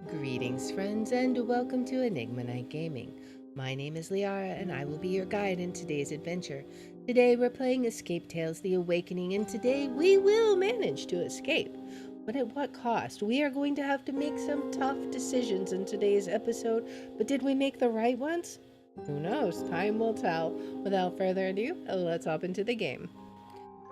Greetings, friends, and welcome to Enigma Night Gaming. My name is Liara, and I will be your guide in today's adventure. Today, we're playing Escape Tales: The Awakening, and today we will manage to escape. But at what cost? We are going to have to make some tough decisions in today's episode, but did we make the right ones? Who knows? Time will tell. Without further ado, let's hop into the game.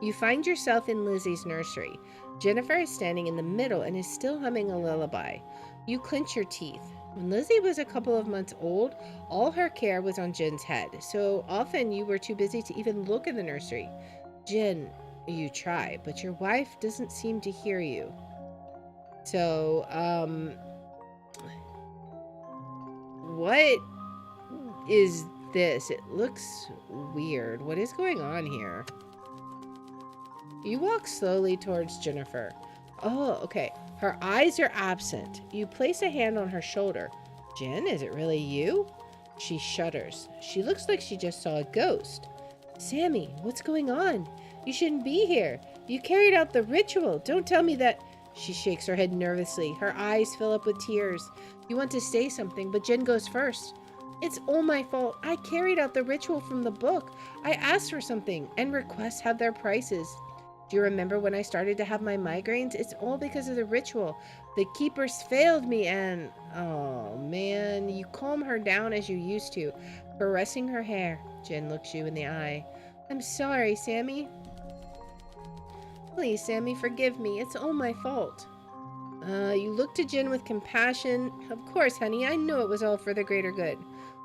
You find yourself in Lizzie's nursery. Jennifer is standing in the middle and is still humming a lullaby. You clench your teeth. When Lizzie was a couple of months old, all her care was on Jen's head, so often you were too busy to even look in the nursery. Jen, you try, but your wife doesn't seem to hear you. So, what is this? It looks weird. What is going on here? You walk slowly towards Jennifer. Oh, okay. Her eyes are absent. You place a hand on her shoulder. Jen, is it really you? She shudders. She looks like she just saw a ghost. Sammy, what's going on? You shouldn't be here. You carried out the ritual. Don't tell me that... She shakes her head nervously. Her eyes fill up with tears. You want to say something, but Jen goes first. It's all my fault. I carried out the ritual from the book. I asked for something, and requests have their prices. Do you remember when I started to have my migraines? It's all because of the ritual. The keepers failed me and... Oh, man. You calm her down as you used to, caressing her hair. Jen looks you in the eye. I'm sorry, Sammy. Please, Sammy, forgive me. It's all my fault. You look to Jen with compassion. Of course, honey. I know it was all for the greater good.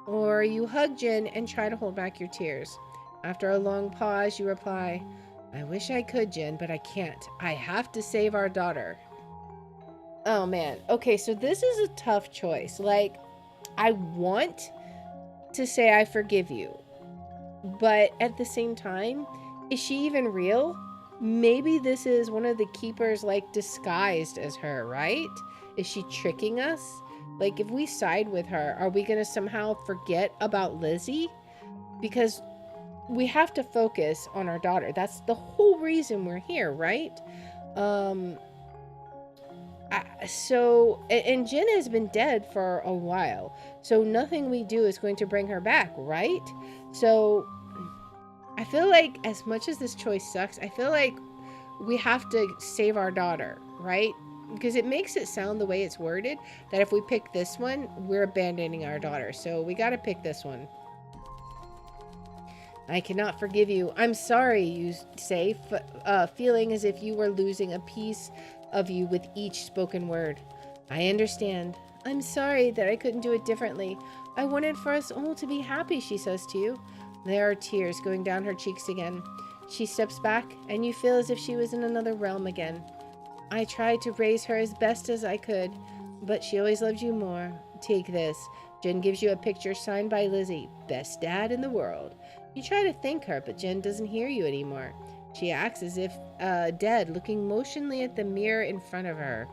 Or you hug Jen and try to hold back your tears. After a long pause, you reply... I wish I could, Jen, but I can't. I have to save our daughter. Oh, man. Okay, so this is a tough choice. Like, I want to say I forgive you. But at the same time, is she even real? Maybe this is one of the keepers, like, disguised as her, right? Is she tricking us? Like, if we side with her, are we going to somehow forget about Lizzie? Because... we have to focus on our daughter. That's the whole reason we're here, right? And Jen has been dead for a while, so nothing we do is going to bring her back, right? So I feel like as much as this choice sucks, I feel like we have to save our daughter, right? Because it makes it sound the way it's worded that if we pick this one, we're abandoning our daughter. So we got to pick this one. I cannot forgive you. I'm sorry, you say, feeling as if you were losing a piece of you with each spoken word. I understand. I'm sorry that I couldn't do it differently. I wanted for us all to be happy, she says to you. There are tears going down her cheeks again. She steps back, and you feel as if she was in another realm again. I tried to raise her as best as I could, but she always loved you more. Take this. Jen gives you a picture signed by Lizzie. Best dad in the world. You try to thank her, but Jen doesn't hear you anymore. She acts as if dead, looking motionally at the mirror in front of her.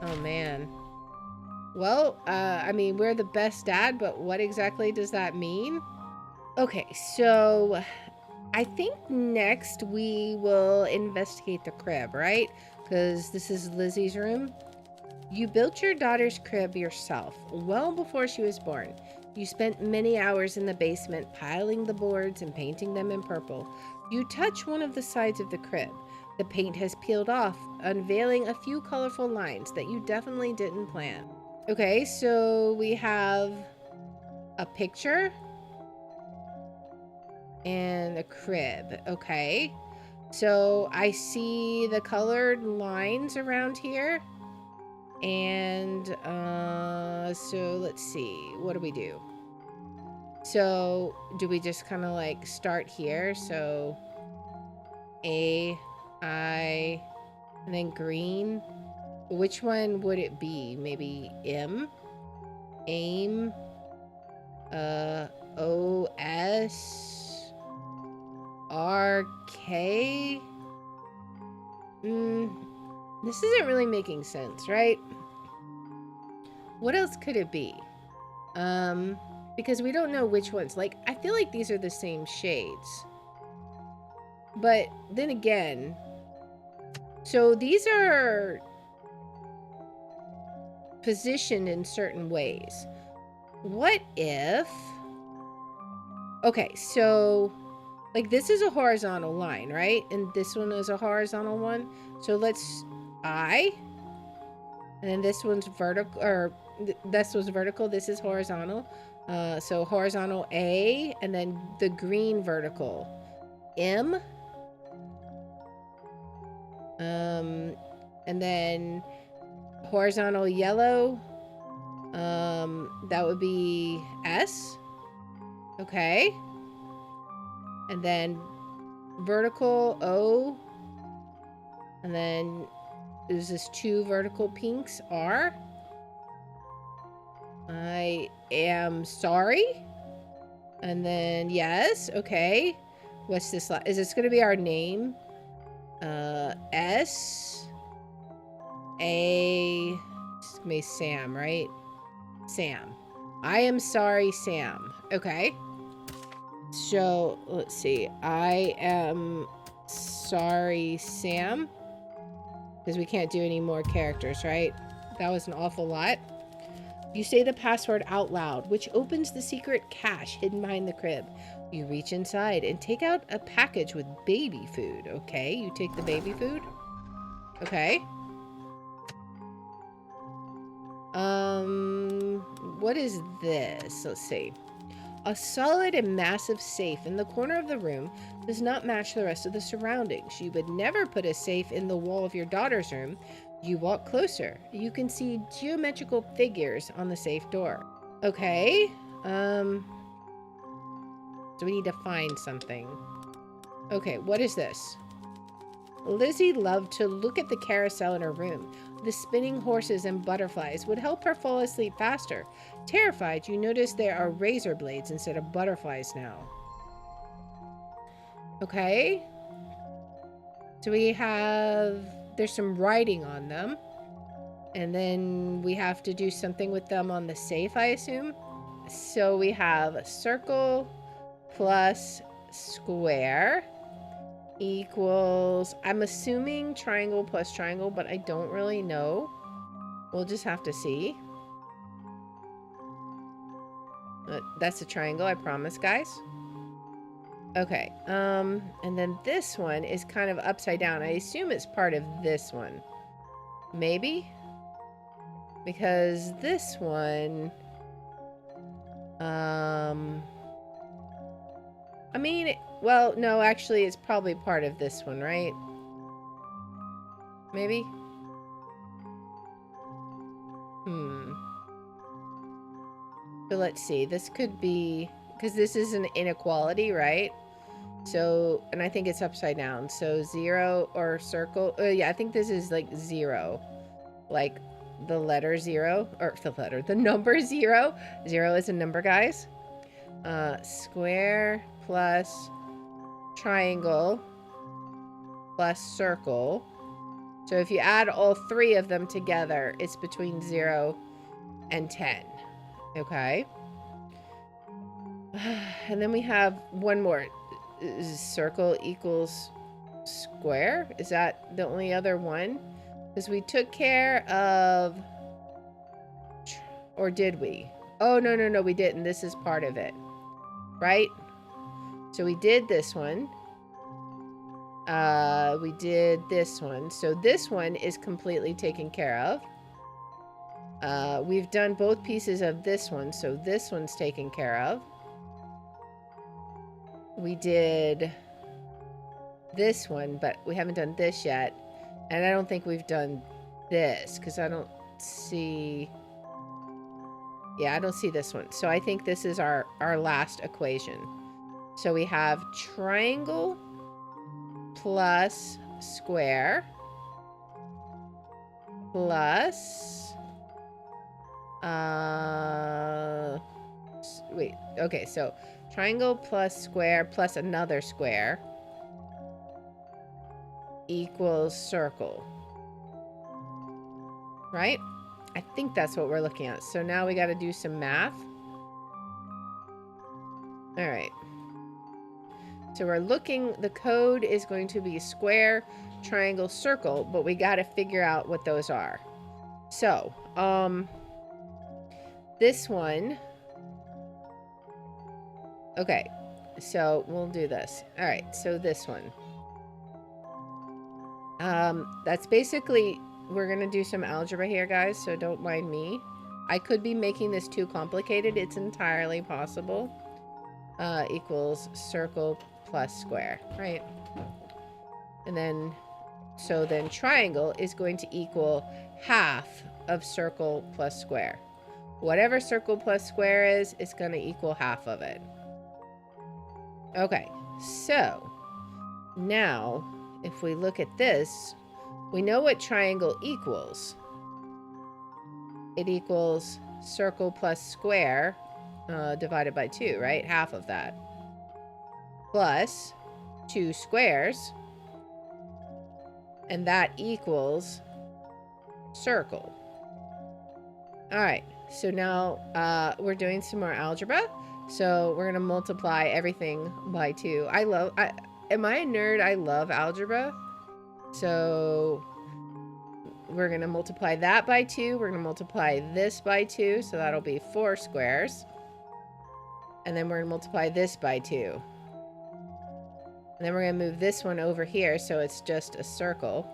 Oh, man. Well, I mean, we're the best dad, but what exactly does that mean? Okay, so I think next we will investigate the crib, right? Because this is Lizzie's room. You built your daughter's crib yourself, well before she was born. You spent many hours in the basement piling the boards and painting them in purple. You touch one of the sides of the crib. The paint has peeled off, unveiling a few colorful lines that you definitely didn't plan. Okay, so we have a picture and a crib. Okay, so I see the colored lines around here. And so let's see, what do we do? So do we just kind of like start here? So A, I, and then green. Which one would it be? Maybe M, aim, O, S, R, K. This isn't really making sense, right? What else could it be? Because we don't know which ones. Like, I feel like these are the same shades. But then again, so these are positioned in certain ways. What if... Okay, so... Like, this is a horizontal line, right? And this one is a horizontal one. So let's... I... And then this one's vertical, or this was vertical, this is horizontal. So horizontal A, and then the green vertical M. And then horizontal yellow, that would be S. Okay. And then vertical O. And then there's this 2 vertical pinks R. I am sorry. And then yes, okay. What's this? Is this going to be our name? S A. It's gonna be Sam, right? Sam. I am sorry, Sam. Okay. So let's see. I am sorry, Sam. Because we can't do any more characters, right? That was an awful lot. You say the password out loud, which opens the secret cache hidden behind the crib. You reach inside and take out a package with baby food. Okay, you take the baby food. Okay. What is this? Let's see. A solid and massive safe in the corner of the room does not match the rest of the surroundings. You would never put a safe in the wall of your daughter's room. You walk closer. You can see geometrical figures on the safe door. Okay. So we need to find something. Okay, what is this? Lizzie loved to look at the carousel in her room. The spinning horses and butterflies would help her fall asleep faster. Terrified, you notice there are razor blades instead of butterflies now. Okay. So we have... There's some writing on them. And then we have to do something with them on the safe, I assume. So we have circle plus square equals... I'm assuming triangle plus triangle, but I don't really know. We'll just have to see. That's a triangle, I promise, guys. Okay, and then this one is kind of upside down. I assume it's part of this one. Maybe? Because this one... I mean, well, no, actually, it's probably part of this one, right? Maybe? So let's see. This could be... Because this is an inequality, right? So, and I think it's upside down. So 0 or circle. Yeah, I think this is like 0. Like the letter 0. Or the number 0. 0 is a number, guys. Square plus triangle plus circle. So if you add all 3 of them together, it's between 0 and 10. Okay. And then we have one more. Circle equals square. Is that the only other one? Because we took care of... Or did we? Oh, no, we didn't. This is part of it. Right? So we did this one. We did this one. So this one is completely taken care of. We've done both pieces of this one, so this one's taken care of. We did this one, but we haven't done this yet. And I don't think we've done this, because I don't see... Yeah, I don't see this one. So I think this is our last equation. So we have triangle plus square plus... wait, okay, so triangle plus square plus another square equals circle. Right? I think that's what we're looking at. So now we got to do some math. All right. So we're looking, the code is going to be square, triangle, circle, but we got to figure out what those are. So, This one. Okay, so we'll do this. All right, so this one. That's basically, we're gonna do some algebra here, guys, so don't mind me. I could be making this too complicated. It's entirely possible. Equals circle plus square, right? And then, so then triangle is going to equal half of circle plus square. Whatever circle plus square is, it's going to equal half of it. Okay, so now if we look at this, we know what triangle equals. It equals circle plus square divided by 2, right? Half of that. Plus 2 squares. And that equals circle. All right, so now we're doing some more algebra. So we're gonna multiply everything by 2. Am I a nerd? I love algebra. So we're gonna multiply that by 2. We're gonna multiply this by 2, so that'll be 4 squares. And then we're gonna multiply this by 2. And then we're gonna move this one over here, so it's just a circle.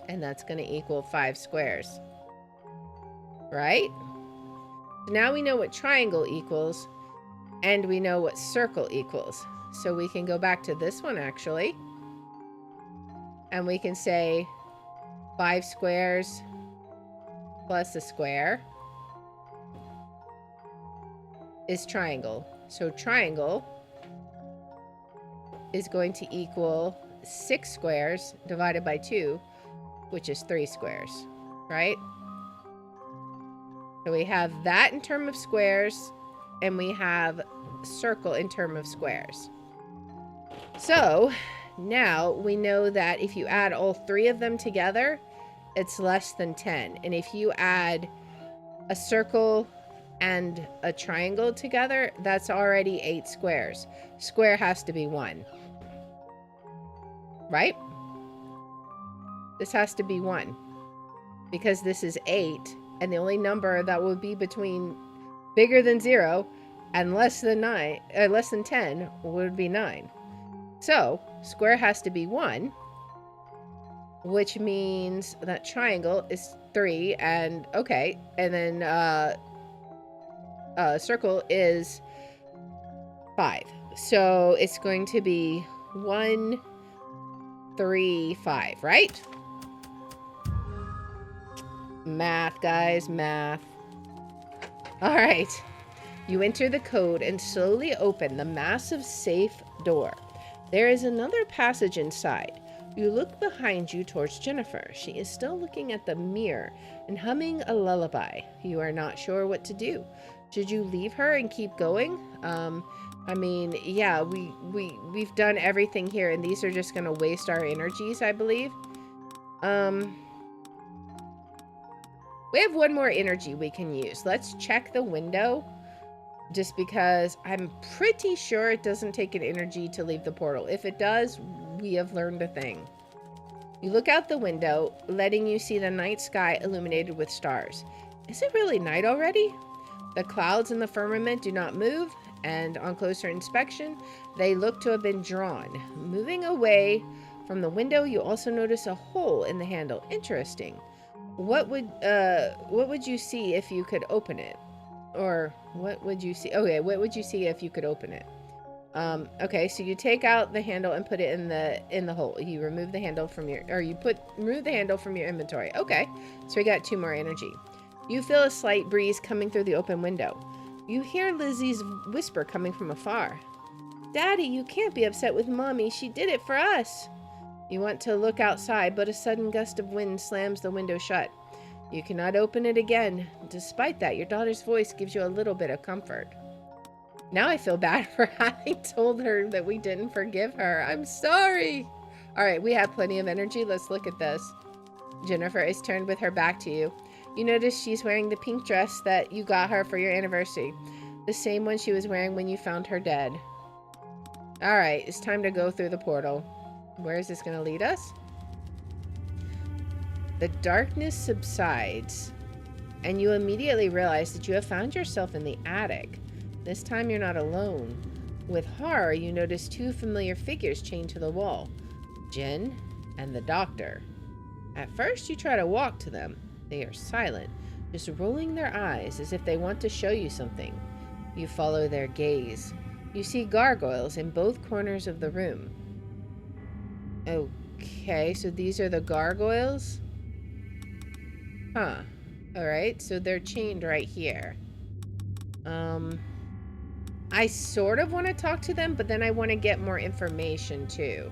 And that's gonna equal 5 squares. Right? So now we know what triangle equals, and we know what circle equals. So we can go back to this one, actually. And we can say 5 squares plus a square is triangle. So triangle is going to equal 6 squares divided by 2, which is 3 squares, right? So we have that in terms of squares, and we have circle in terms of squares. So now we know that if you add all 3 of them together, it's less than 10. And if you add a circle and a triangle together, that's already 8 squares. Square has to be 1. Right? This has to be 1. Because this is 8, and the only number that would be between bigger than 0 and less than 10 would be 9. So square has to be 1, which means that triangle is 3, and okay, and then circle is 5. So it's going to be 1, 3, 5, right? Math, guys, math. All right. You enter the code and slowly open the massive safe door. There is another passage inside. You look behind you towards Jennifer. She is still looking at the mirror and humming a lullaby. You are not sure what to do. Should you leave her and keep going? I mean, yeah, we've done everything here, and these are just going to waste our energies, I believe. We have one more energy we can use. Let's check the window, just because I'm pretty sure it doesn't take an energy to leave the portal. If it does, we have learned a thing. You look out the window, letting you see the night sky illuminated with stars. Is it really night already? The clouds in the firmament do not move, and on closer inspection, they look to have been drawn. Moving away from the window, you also notice a hole in the handle. Interesting. What would you see if you could open it? Or what would you see? Okay, what would you see if you could open it? Okay, so you take out the handle and put it in the hole. You remove the handle from remove the handle from your inventory. Okay, so we got 2 more energy. You feel a slight breeze coming through the open window. You hear Lizzie's whisper coming from afar. Daddy, you can't be upset with Mommy. She did it for us. You want to look outside, but a sudden gust of wind slams the window shut. You cannot open it again. Despite that, your daughter's voice gives you a little bit of comfort. Now I feel bad for having told her that we didn't forgive her. I'm sorry. All right, we have plenty of energy. Let's look at this. Jennifer is turned with her back to you. You notice she's wearing the pink dress that you got her for your anniversary. The same one she was wearing when you found her dead. All right, it's time to go through the portal. Where is this going to lead us? The darkness subsides. and you immediately realize that you have found yourself in the attic. This time you're not alone. With horror, you notice two familiar figures chained to the wall, Jen and the doctor. At first, you try to walk to them. They are silent, just rolling their eyes as if they want to show you something. You follow their gaze. You see gargoyles in both corners of the room. Okay, so these are the gargoyles? Huh. Alright, so they're chained right here. I sort of want to talk to them, but then I want to get more information too.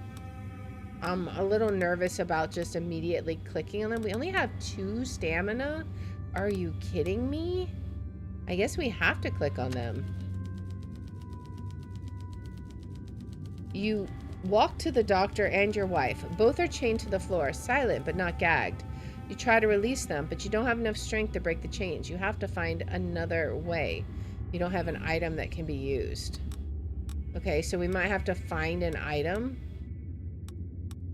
I'm a little nervous about just immediately clicking on them. We only have 2 stamina? Are you kidding me? I guess we have to click on them. You walk to the doctor and your wife. Both are chained to the floor, silent but not gagged. You try to release them, but you don't have enough strength to break the chains. You have to find another way. You don't have an item that can be used. Okay, so we might have to find an item.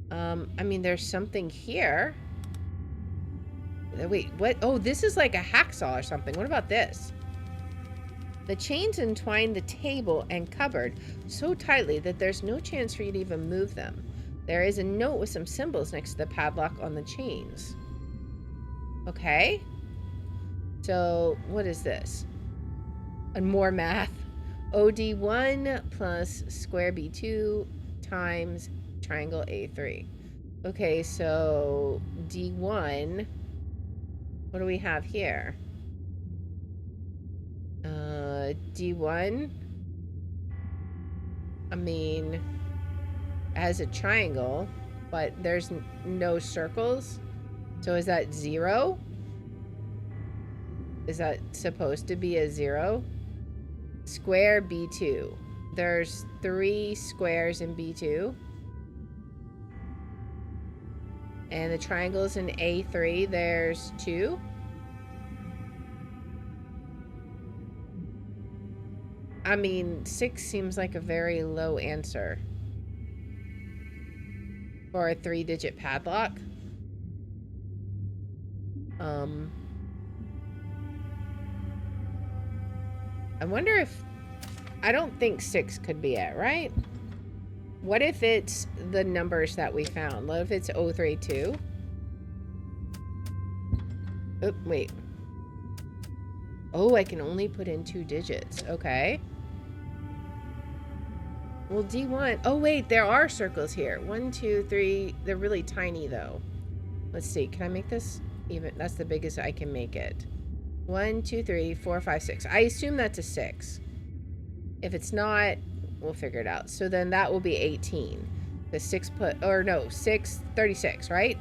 I mean, there's something here. Wait, what? Oh, this is like a hacksaw or something. What about this? The chains entwine the table and cupboard so tightly that there's no chance for you to even move them. There is a note with some symbols next to the padlock on the chains. Okay. So, what is this? And more math. OD1 plus square B2 times triangle A3. Okay, so D1. What do we have here? D1. I mean, it has a triangle, but there's no circles. So is that 0? Is that supposed to be a 0? Square B2. There's 3 squares in B2. And the triangles in A3, there's 2. I mean, 6 seems like a very low answer for a 3-digit padlock. I wonder if... I don't think 6 could be it, right? What if it's the numbers that we found? What if it's 032? Oh, wait. Oh, I can only put in 2 digits. Okay. Well, D1. Oh, wait, there are circles here. 1, 2, 3. They're really tiny, though. Let's see. Can I make this even? That's the biggest I can make it. 1, 2, 3, 4, 5, 6. I assume that's a 6. If it's not, we'll figure it out. So then that will be 18. The 6 put, or no, 6, 36, right?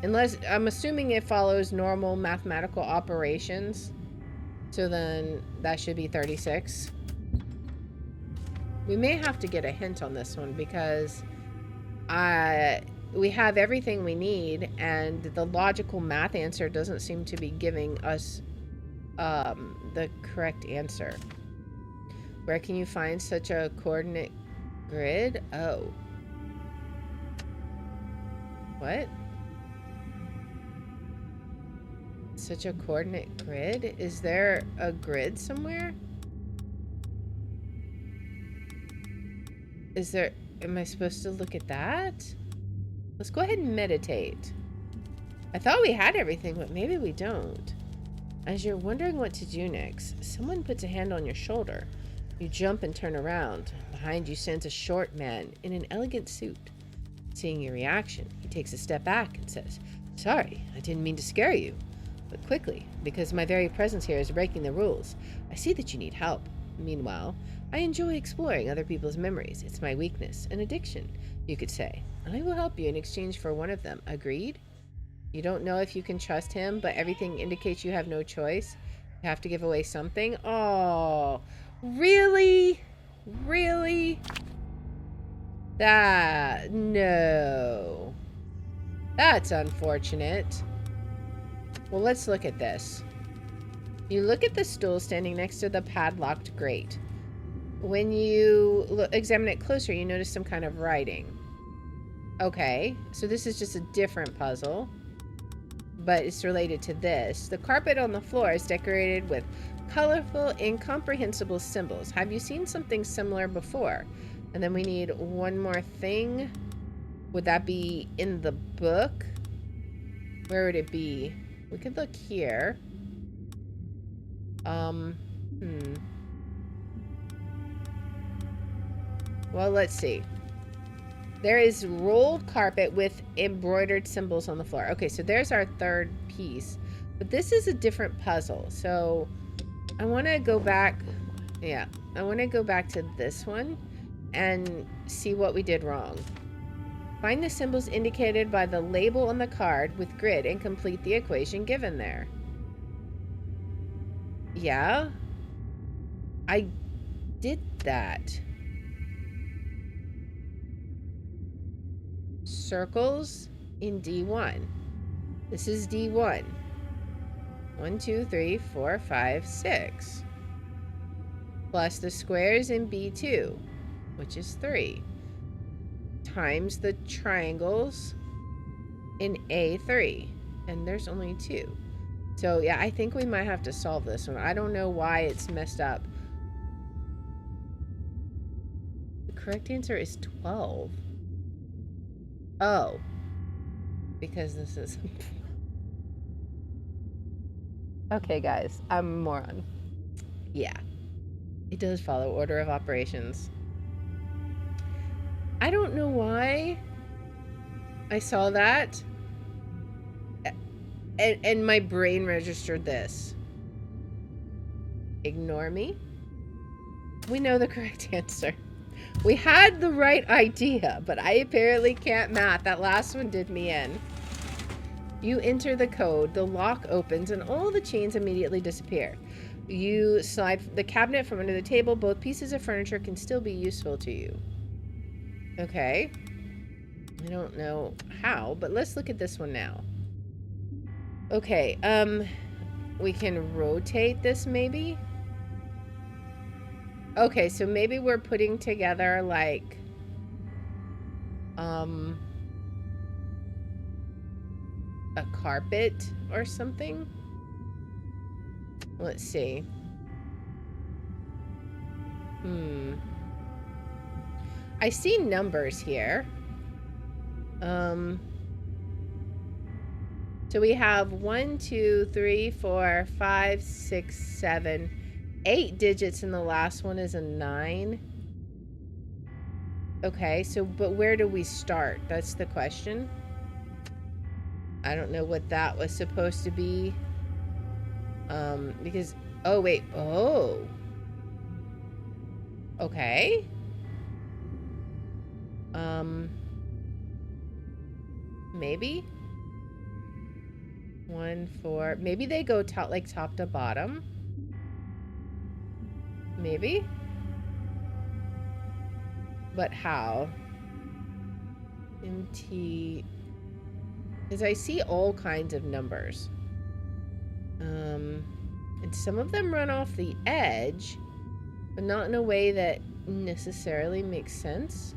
Unless, I'm assuming it follows normal mathematical operations. So then that should be 36. We may have to get a hint on this one because we have everything we need and the logical math answer doesn't seem to be giving us the correct answer. Where can you find such a coordinate grid? Oh. What? Such a coordinate grid? Is there a grid somewhere? Is there... Am I supposed to look at that? Let's go ahead and meditate. I thought we had everything, but maybe we don't. As you're wondering what to do next, someone puts a hand on your shoulder. You jump and turn around. Behind you stands a short man in an elegant suit. Seeing your reaction, he takes a step back and says, "Sorry, I didn't mean to scare you. But quickly, because my very presence here is breaking the rules. I see that you need help. Meanwhile, I enjoy exploring other people's memories. It's my weakness, an addiction, you could say. I will help you in exchange for one of them. Agreed?" You don't know if you can trust him, but everything indicates you have no choice. You have to give away something. Oh, really? Really? No. That's unfortunate. Well, let's look at this. You look at the stool standing next to the padlocked grate. When you examine it closer, you notice some kind of writing. Okay, so this is just a different puzzle. but it's related to this. The carpet on the floor is decorated with colorful, incomprehensible symbols. Have you seen something similar before? And then we need one more thing. Would that be in the book? Where would it be? We could look here. Well, let's see. There is rolled carpet with embroidered symbols on the floor. Okay, so there's our third piece. But this is a different puzzle. So I want to go back. Yeah, I want to go back to this one and see what we did wrong. Find the symbols indicated by the label on the card with grid and complete the equation given there. Yeah, I did that. Circles in D1. This is D1. 1, 2, 3, 4, 5, 6. Plus the squares in B2, which is 3. Times the triangles in A3. And there's only 2. So yeah, I think we might have to solve this one. I don't know why it's messed up. The correct answer is 12. Oh. Because this is... Okay, guys. I'm a moron. Yeah. It does follow order of operations. I don't know why I saw that. And my brain registered this. Ignore me. We know the correct answer. We had the right idea, but I apparently can't math. That last one did me in. You enter the code, the lock opens, and all the chains immediately disappear. You slide the cabinet from under the table. Both pieces of furniture can still be useful to you. Okay. I don't know how, but let's look at this one now. Okay, we can rotate this maybe? Okay, so maybe we're putting together like, a carpet or something? Let's see. I see numbers here. So we have 1, 2, 3, 4, 5, 6, 7, 8 digits, and the last one is a 9. Okay, so, but where do we start? That's the question. I don't know what that was supposed to be. Because, oh, wait, oh. Okay. Maybe? 1, 4, maybe they go top, like top to bottom. Maybe? But how? MT... Because I see all kinds of numbers. And some of them run off the edge, but not in a way that necessarily makes sense.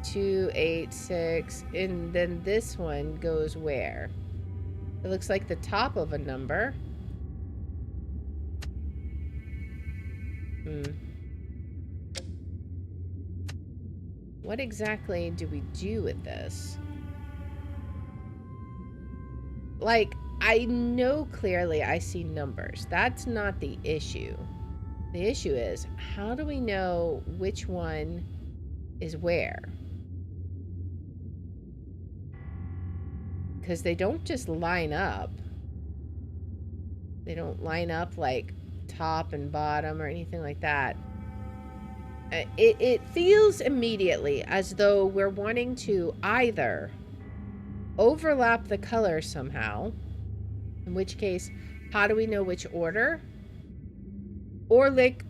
2, 8, 6, and then this one goes where? It looks like the top of a number. What exactly do we do with this? Like, I know clearly I see numbers. That's not the issue. The issue is, how do we know which one is where? Because they don't just line up. They don't line up like top and bottom or anything like that. It feels immediately as though we're wanting to either overlap the color somehow, in which case, how do we know which order? Or like,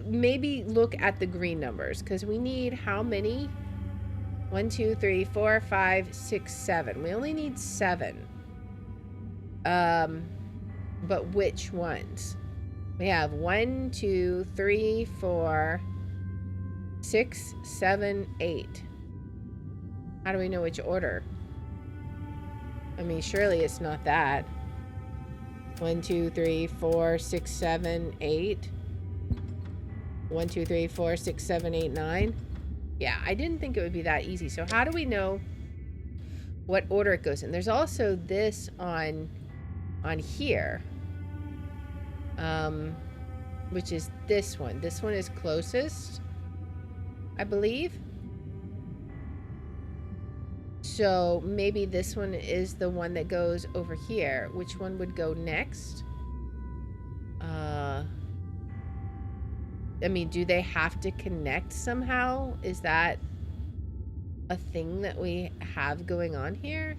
maybe look at the green numbers, because we need how many? 1, 2, 3, 4, 5, 6, 7. We only need 7. But which ones? We have 1, 2, 3, 4, 6, 7, 8. How do we know which order? I mean, surely it's not that. 1, 2, 3, 4, 6, 7, 8. 1, 2, 3, 4, 6, 7, 8, 9. Yeah, I didn't think it would be that easy. So how do we know what order it goes in? There's also this on here, which is this one. This one is closest, I believe. So maybe this one is the one that goes over here. Which one would go next? I mean, do they have to connect somehow? Is that a thing that we have going on here?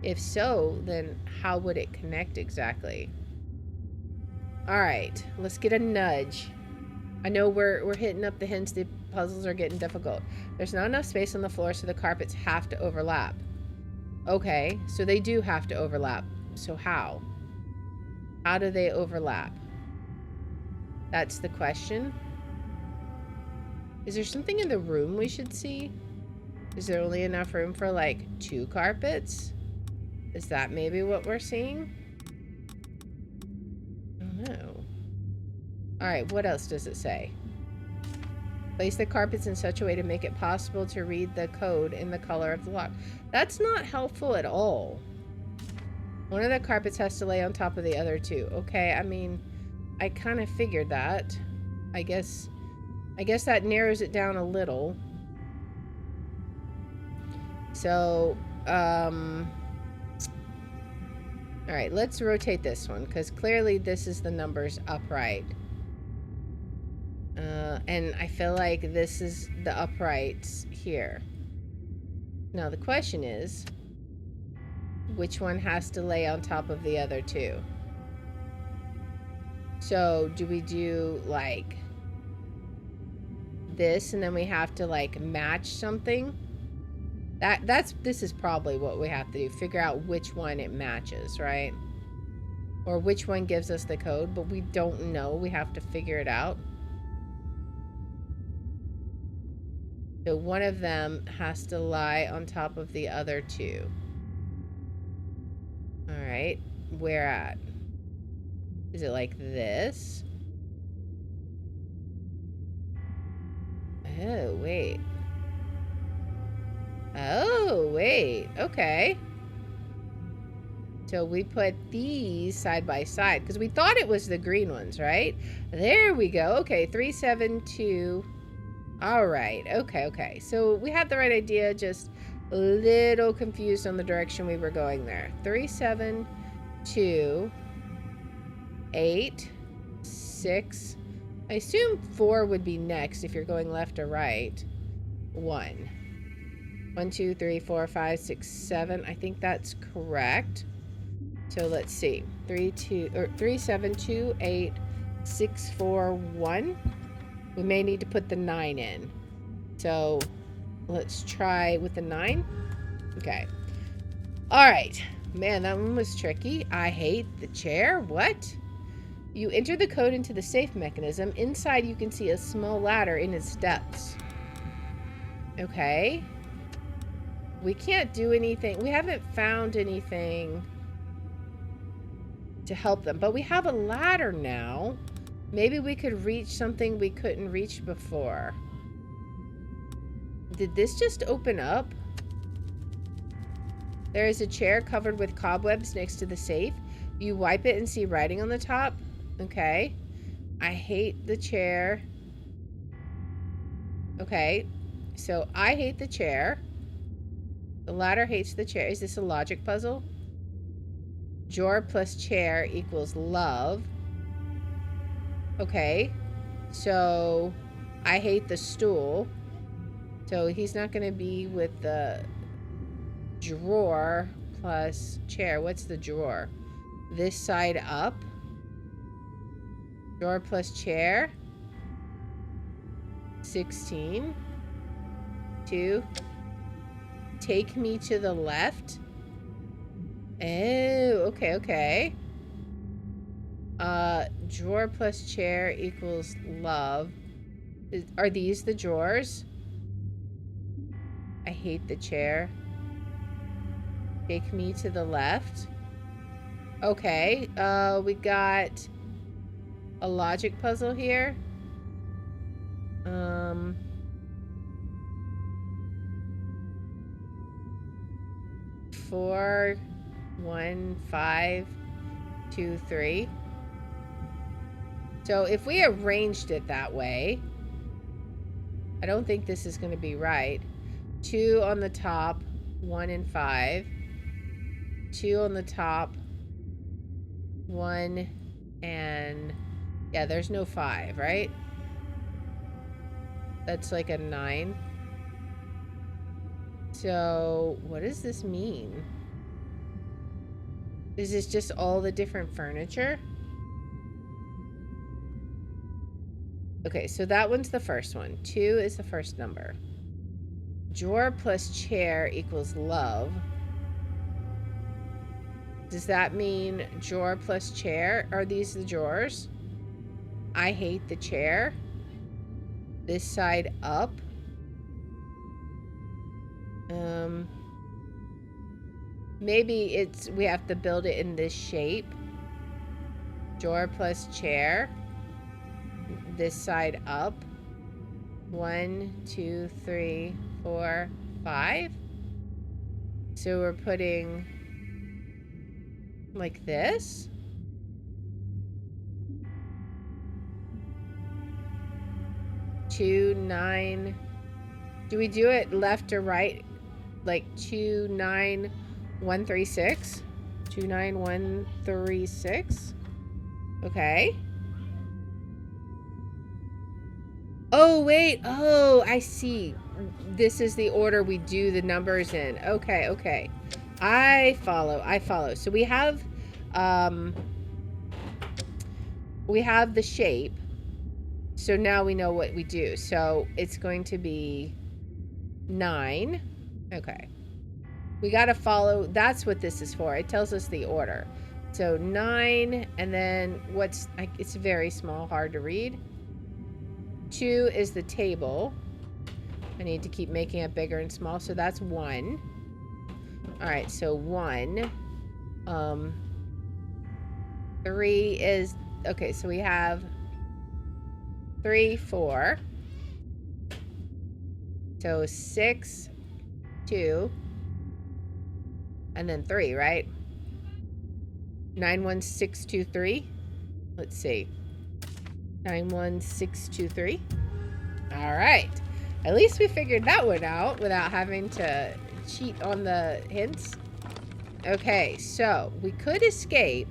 If so, then how would it connect exactly? All right, let's get a nudge. I know we're hitting up the hints. The puzzles are getting difficult. There's not enough space on the floor, so the carpets have to overlap. Okay, so they do have to overlap. So how? How do they overlap? That's the question. Is there something in the room we should see? Is there only enough room for like 2 carpets? Is that maybe what we're seeing? I don't know. Alright, what else does it say? Place the carpets in such a way to make it possible to read the code in the color of the lock. That's not helpful at all. One of the carpets has to lay on top of the other 2. Okay, I mean, I kind of figured that. I guess that narrows it down a little. So, alright, let's rotate this one, because clearly this is the numbers upright. And I feel like this is the uprights here. Now the question is, which one has to lay on top of the other 2? So, do we do, like, this, and then we have to, like, match something? This is probably what we have to do. Figure out which one it matches, right? Or which one gives us the code, but we don't know. We have to figure it out. So one of them has to lie on top of the other 2. Alright. Where at? Is it like this? Oh, wait. Oh, wait. Okay. So we put these side by side, because we thought it was the green ones, right? There we go. Okay, 3, 7, 2. All right. Okay. So we had the right idea, just a little confused on the direction we were going there. 3, 7, 2, 8, 6. I assume 4 would be next if you're going left or right. 1. 1, 2, 3, 4, 5, 6, 7. I think that's correct. So let's see. 3, 7, 2, 8, 6, 4, 1. We may need to put the 9 in. So let's try with the 9. Okay. All right. Man, that one was tricky. I hate the chair. What? You enter the code into the safe mechanism. Inside, you can see a small ladder in its depths. Okay. We can't do anything. We haven't found anything to help them, but we have a ladder now. Maybe we could reach something we couldn't reach before. Did this just open up? There is a chair covered with cobwebs next to the safe. You wipe it and see writing on the top. Okay. I hate the chair. Okay. So I hate the chair. The ladder hates the chair. Is this a logic puzzle? Drawer plus chair equals love. Okay. So I hate the stool. So he's not going to be with the drawer plus chair. What's the drawer? This side up. Drawer plus chair. 16. 2. Take me to the left. Oh, okay. Drawer plus chair equals love. Are these the drawers? I hate the chair. Take me to the left. Okay, we got a logic puzzle here. 4, 1, 5, 2, 3. So if we arranged it that way, I don't think this is going to be right. 2 on the top, 1 and 5. 2 on the top, 1 and... Yeah, there's no 5, right? That's like a 9. So, what does this mean? Is this just all the different furniture? Okay, so that one's the first one. 2 is the first number. Drawer plus chair equals love. Does that mean drawer plus chair? Are these the drawers? I hate the chair. This side up. Maybe it's we have to build it in this shape. Drawer plus chair. This side up. 1, 2, 3, 4, 5. So we're putting like this. Two, 9. Do we do it left or right? Like 2, 9, 1, 3, 6. 2, 9, 1, 3, 6. Okay. Oh, wait. Oh, I see. This is the order we do the numbers in. Okay, okay. I follow. So we have the shape. So now we know what we do. So it's going to be 9. Okay. We got to follow. That's what this is for. It tells us the order. So 9, and then it's very small, hard to read. 2 is the table. I need to keep making it bigger and small. So that's 1. All right, so 1. 3 is, okay, so we have 3, 4. So 6, 2. And then 3, right? 91623. Let's see. 91623. All right. At least we figured that one out without having to cheat on the hints. Okay, so we could escape,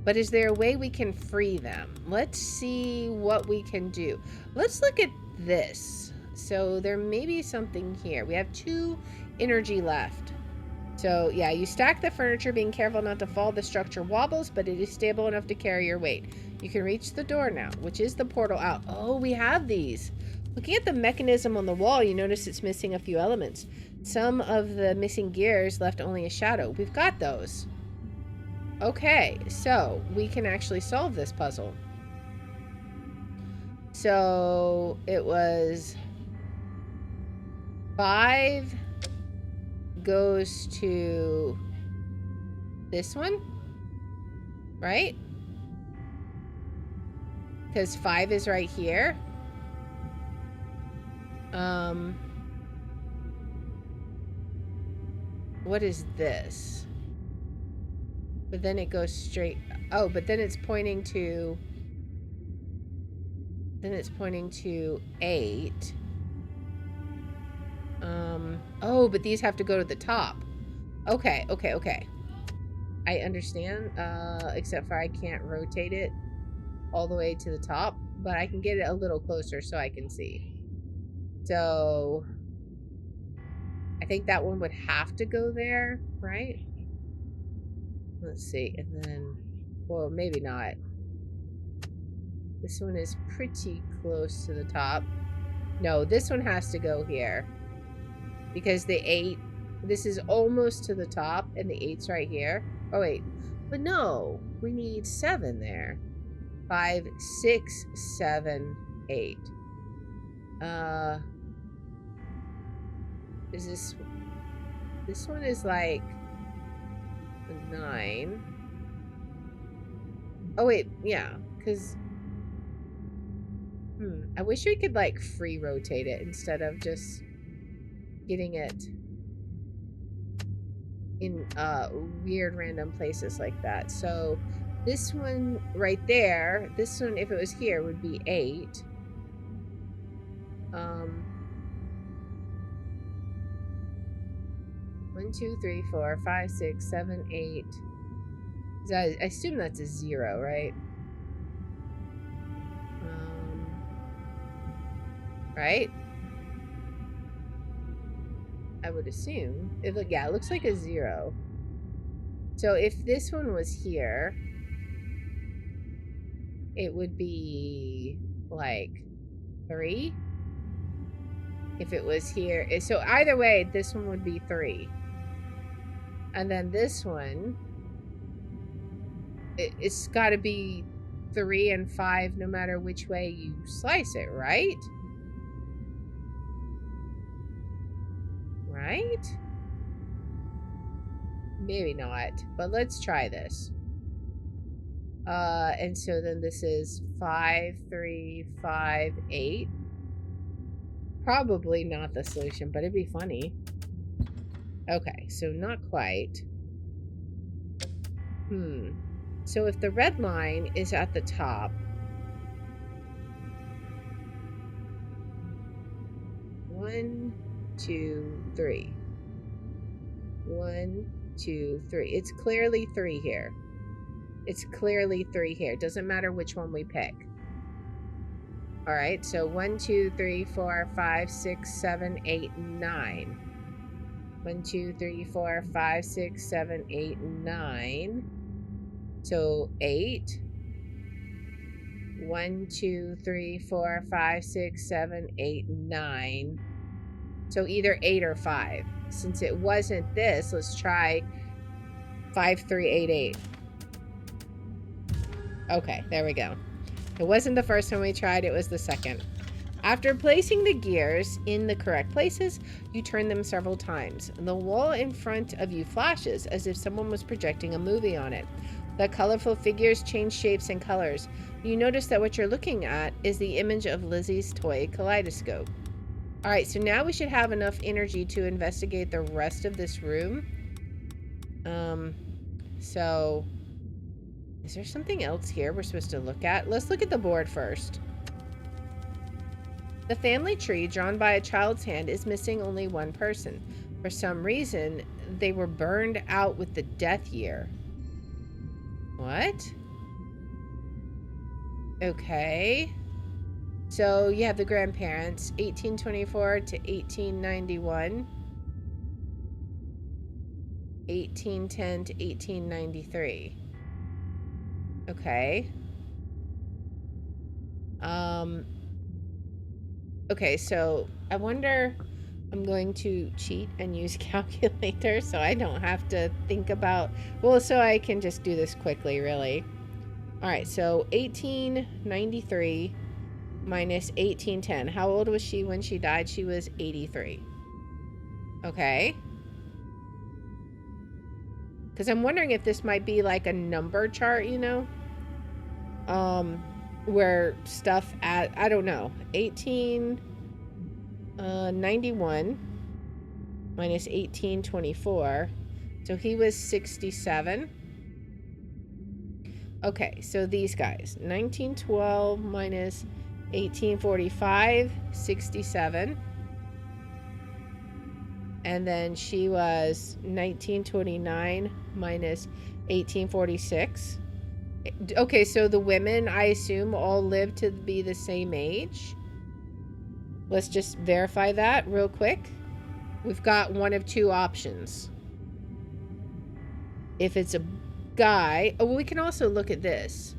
but is there a way we can free them? Let's see what we can do. Let's look at this. So there may be something here. We have 2 energy left. So yeah, you stack the furniture, being careful not to fall. The structure wobbles, but it is stable enough to carry your weight. You can reach the door now, which is the portal out. Oh, we have these. Looking at the mechanism on the wall, you notice it's missing a few elements. Some of the missing gears left only a shadow. We've got those. Okay, so we can actually solve this puzzle. So it was 5 goes to this one, right? Because 5 is right here. What is this? But then it goes straight. Oh, but then it's pointing to. Then it's pointing to 8. Oh, but these have to go to the top. Okay, okay, okay. I understand. Except for I can't rotate it all the way to the top, but I can get it a little closer so I can see. So I think that one would have to go there, right? Let's see. And then, well, maybe not. This one is pretty close to the top. No, this one has to go here. Because the 8, this is almost to the top, and the 8's right here. Oh, wait. But no, we need 7 there. 5, 6, 7, 8. Is this one is like 9. Oh, wait. Yeah. Because... I wish we could, like, free rotate it instead of just getting it in weird random places like that. So this one right there, this one, if it was here, would be 8. 1, 2, 3, 4, 5, 6, 7, 8. I assume that's a 0, right? Right? I would assume. It looks like a 0. So if this one was here, it would be like 3. If it was here, so either way, this one would be 3. And then this one, it's got to be 3 and 5 no matter which way you slice it, right? Right? Maybe not, but let's try this. And so then this is 5, 3, 5, 8. Probably not the solution, but it'd be funny. Okay, so not quite. So if the red line is at the top, 1, 2, 3. 1, 2, 3. It's clearly 3 here. It's clearly 3 here. Doesn't matter which one we pick. All right, so 1, 2, 3, 4, 5, 6, 7, 8, 9. 1, 2, 3, 4, 5, 6, 7, 8, 9. So 8. 1, 2, 3, 4, 5, 6, 7, 8, 9. So either 8 or 5. Since it wasn't this, let's try 5, 3, 8, 8. Okay, there we go. It wasn't the first one we tried, it was the second. After placing the gears in the correct places, you turn them several times. The wall in front of you flashes as if someone was projecting a movie on it. The colorful figures change shapes and colors. You notice that what you're looking at is the image of Lizzie's toy kaleidoscope. Alright, so now we should have enough energy to investigate the rest of this room. So... is there something else here we're supposed to look at? Let's look at the board first. The family tree drawn by a child's hand is missing only one person. For some reason, they were burned out with the death year. What? Okay. So you have the grandparents, 1824 to 1891. 1810 to 1893. Okay. Okay, so I wonder, I'm going to cheat and use calculator so I don't have to think about, well, so I can just do this quickly, really. All right, so 1893 minus 1810. How old was she when she died? She was 83. Okay. Because I'm wondering if this might be like a number chart, you know? Where stuff at, I don't know, 1891 minus 1824. So he was 67. Okay, so these guys, 1912 minus 1845, 67. And then she was 1929 minus 1846. Okay, so the women, I assume, all lived to be the same age. Let's just verify that real quick. We've got one of two options. If it's a guy... oh, well, we can also look at this.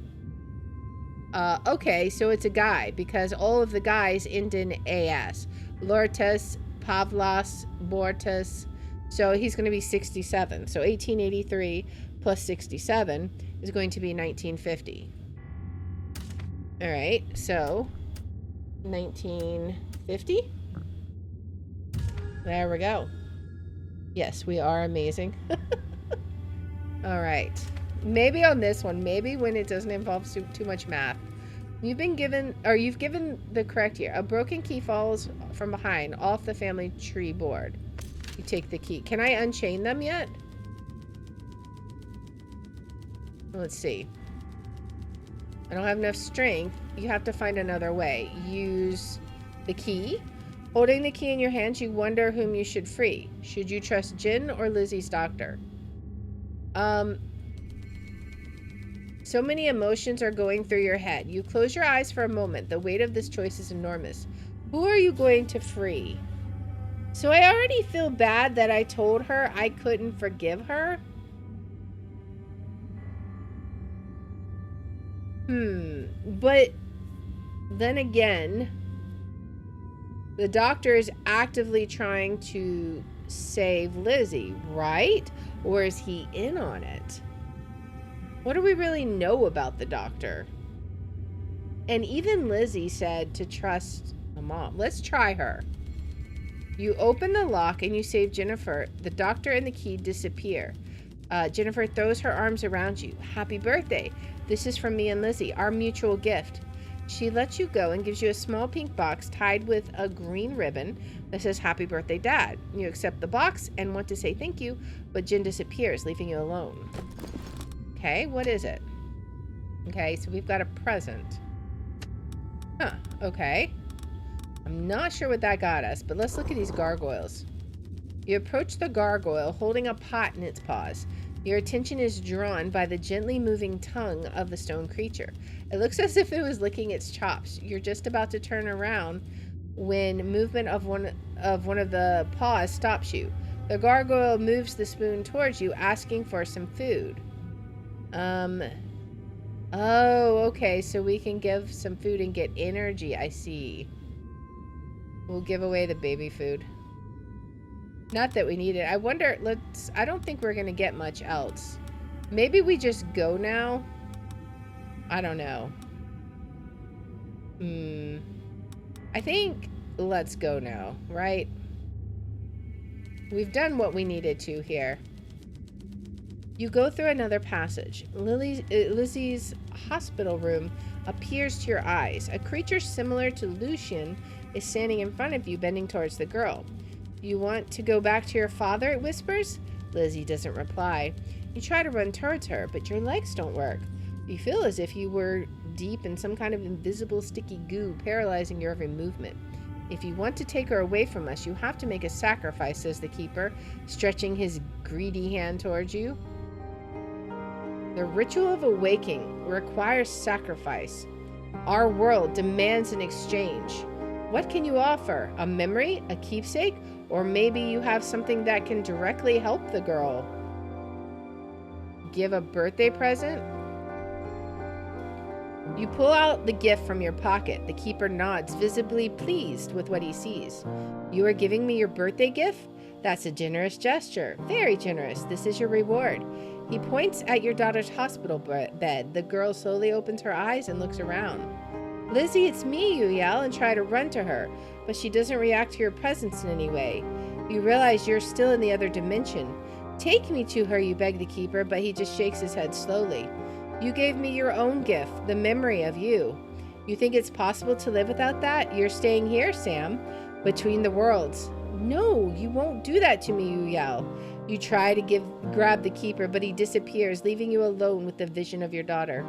Okay, so it's a guy, because all of the guys end in AS. Lortes, Pavlas, Bortas. So he's going to be 67. So 1883 plus 67 is going to be 1950. All right, so 1950. There we go. Yes, we are amazing. All right. Maybe on this one, maybe when it doesn't involve too much math. You've given the correct year. A broken key falls from behind off the family tree board. You take the key. Can I unchain them yet? Let's see. I don't have enough strength. You have to find another way. Use the key. Holding the key in your hands, you wonder whom you should free. Should you trust Jin or Lizzie's doctor? So many emotions are going through your head. You close your eyes for a moment. The weight of this choice is enormous. Who are you going to free? So I already feel bad that I told her I couldn't forgive her. But then again, the doctor is actively trying to save Lizzie, right? Or is he in on it? What do we really know about the doctor? And even Lizzie said to trust a mom. Let's try her. You open the lock and you save Jennifer. The doctor and the key disappear. Jennifer throws her arms around you. Happy birthday. This is from me and Lizzie, our mutual gift. She lets you go and gives you a small pink box tied with a green ribbon that says Happy Birthday, Dad. You accept the box and want to say thank you, but Jen disappears, leaving you alone. Okay, what is it? Okay, so we've got a present. Huh, okay. I'm not sure what that got us, but let's look at these gargoyles. You approach the gargoyle holding a pot in its paws. Your attention is drawn by the gently moving tongue of the stone creature. It looks as if it was licking its chops. You're just about to turn around when movement of one of the paws stops you. The gargoyle moves the spoon towards you, asking for some food. Oh, okay, so we can give some food and get energy, I see. We'll give away the baby food. Not that we need it. I wonder, I don't think we're gonna get much else. Maybe we just go now? I don't know. I think let's go now, right? We've done what we needed to here. You go through another passage. Lizzie's hospital room appears to your eyes. A creature similar to Lucian is standing in front of you, bending towards the girl. You want to go back to your father, it whispers. Lizzie doesn't reply. You try to run towards her, but your legs don't work. You feel as if you were deep in some kind of invisible sticky goo, paralyzing your every movement. If you want to take her away from us, you have to make a sacrifice, says the keeper, stretching his greedy hand towards you. The ritual of awakening requires sacrifice. Our world demands an exchange. What can you offer? A memory? A keepsake? Or maybe you have something that can directly help the girl. Give a birthday present? You pull out the gift from your pocket. The keeper nods, visibly pleased with what he sees. You are giving me your birthday gift? That's a generous gesture. Very generous. This is your reward. He points at your daughter's hospital bed. The girl slowly opens her eyes and looks around. Lizzie, it's me, you yell and try to run to her, but she doesn't react to your presence in any way. You realize you're still in the other dimension. Take me to her, you beg the keeper, but he just shakes his head slowly. You gave me your own gift, the memory of you. You think it's possible to live without that? You're staying here, Sam, between the worlds. No, you won't do that to me, you yell. You try to grab the keeper, but he disappears, leaving you alone with the vision of your daughter.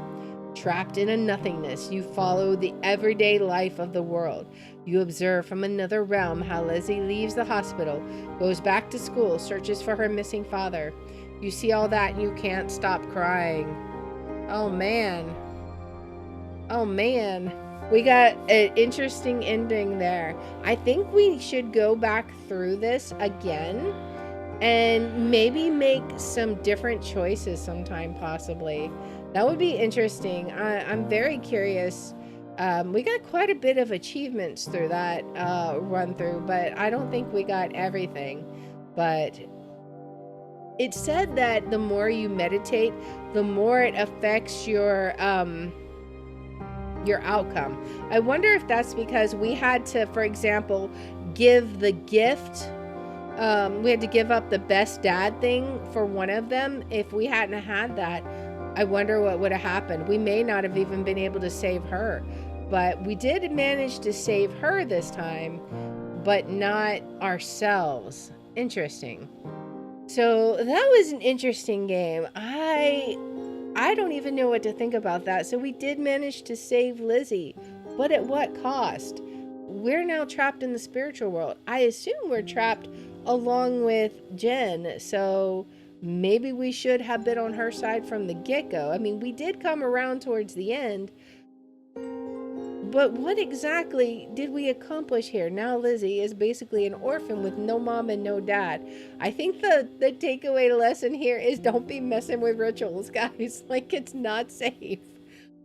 Trapped in a nothingness, you follow the everyday life of the world. You observe from another realm how Lizzie leaves the hospital, goes back to school, searches for her missing father. You see all that and you can't stop crying. Oh man. Oh man. We got an interesting ending there. I think we should go back through this again and maybe make some different choices sometime, possibly. That would be interesting. I'm very curious. We got quite a bit of achievements through that run through, but I don't think we got everything. But it said that the more you meditate, the more it affects your outcome. I wonder if that's because we had to, for example, give the gift we had to give up the best dad thing for one of them. If we hadn't had that, I wonder what would have happened. We may not have even been able to save her, but we did manage to save her this time, but not ourselves. Interesting. So that was an interesting game. I don't even know what to think about that. So we did manage to save Lizzie, but at what cost? We're now trapped in the spiritual world. I assume we're trapped along with Jen. So maybe we should have been on her side from the get-go. I mean, we did come around towards the end, but what exactly did we accomplish here? Now Lizzie is basically an orphan with no mom and no dad. I think the takeaway lesson here is don't be messing with rituals, guys. Like, it's not safe.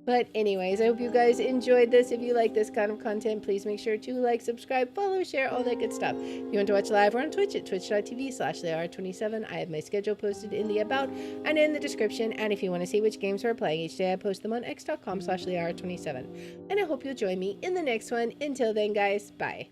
But anyways, I hope you guys enjoyed this. If you like this kind of content, please make sure to like, subscribe, follow, share, all that good stuff. If you want to watch live, we're on Twitch at twitch.tv/LeR27. I have my schedule posted in the about and in the description. And if you want to see which games we're playing each day, I post them on x.com/LeR27. And I hope you'll join me in the next one. Until then, guys, bye.